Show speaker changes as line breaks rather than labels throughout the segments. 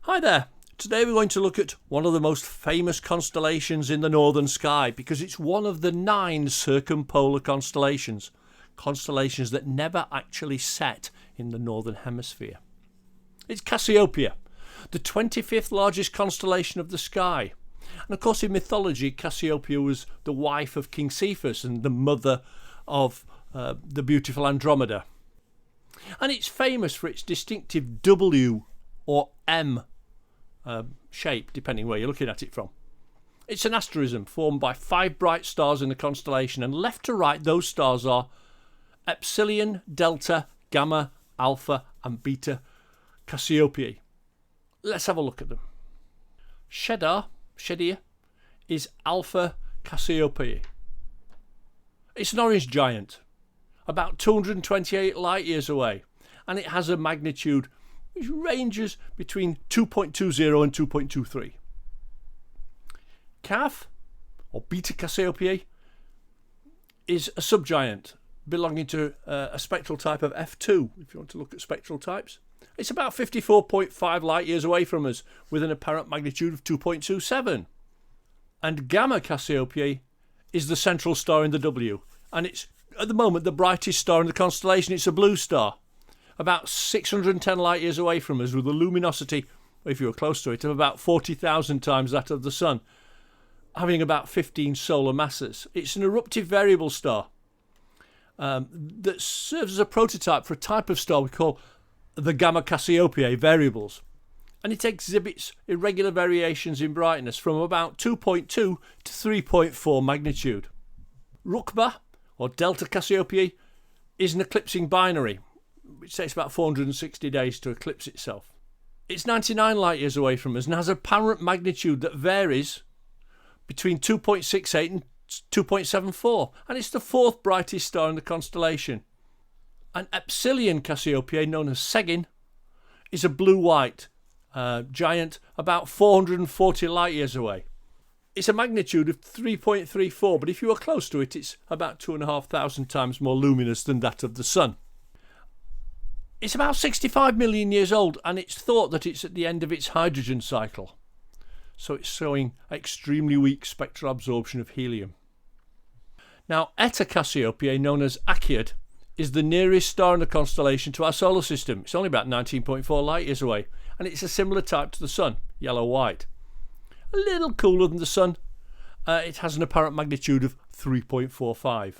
Hi there. Today we're going to look at one of the most famous constellations in the northern sky because it's one of the 9 circumpolar constellations. Constellations that never actually set in the northern hemisphere. It's Cassiopeia, the 25th largest constellation of the sky. And of course in mythology Cassiopeia was the wife of King Cephas and the mother of the beautiful Andromeda. And it's famous for its distinctive W or M shape, depending where you're looking at it from. It's an asterism formed by 5 bright stars in the constellation, and left to right those stars are Epsilon, Delta, Gamma, Alpha and Beta Cassiopeiae. Let's have a look at them. Shedir is Alpha Cassiopeiae. It's an orange giant, about 228 light years away, and it has a magnitude which ranges between 2.20 and 2.23. Caph, or Beta Cassiopeiae, is a subgiant belonging to a spectral type of F2, if you want to look at spectral types. It's about 54.5 light years away from us, with an apparent magnitude of 2.27. And Gamma Cassiopeiae is the central star in the W, and it's at the moment the brightest star in the constellation. It's a blue star, about 610 light years away from us, with a luminosity, if you were close to it, of about 40,000 times that of the Sun, having about 15 solar masses. It's an eruptive variable star that serves as a prototype for a type of star we call the Gamma Cassiopeiae variables, and it exhibits irregular variations in brightness from about 2.2 to 3.4 magnitude. Ruchbah, or Delta Cassiopeiae, is an eclipsing binary, which takes about 460 days to eclipse itself. It's 99 light years away from us and has a apparent magnitude that varies between 2.68 and 2.74, and it's the 4th brightest star in the constellation. An Epsilon Cassiopeiae, known as Segin, is a blue-white giant about 440 light years away. It's a magnitude of 3.34, but if you are close to it, it's about 2,500 times more luminous than that of the Sun. It's about 65 million years old, and it's thought that it's at the end of its hydrogen cycle, so it's showing extremely weak spectral absorption of helium. Now, Eta Cassiopeiae, known as Achird, is the nearest star in the constellation to our solar system. It's only about 19.4 light years away, and it's a similar type to the Sun, yellow-white. A little cooler than the Sun. It has an apparent magnitude of 3.45.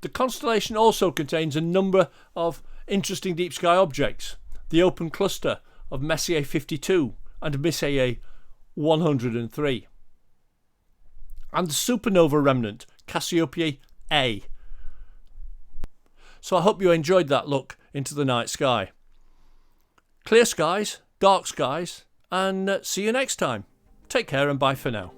The constellation also contains a number of interesting deep sky objects. The open cluster of Messier 52 and Messier 103. And the supernova remnant, Cassiopeiae A. So I hope you enjoyed that look into the night sky. Clear skies, dark skies, and see you next time. Take care and bye for now.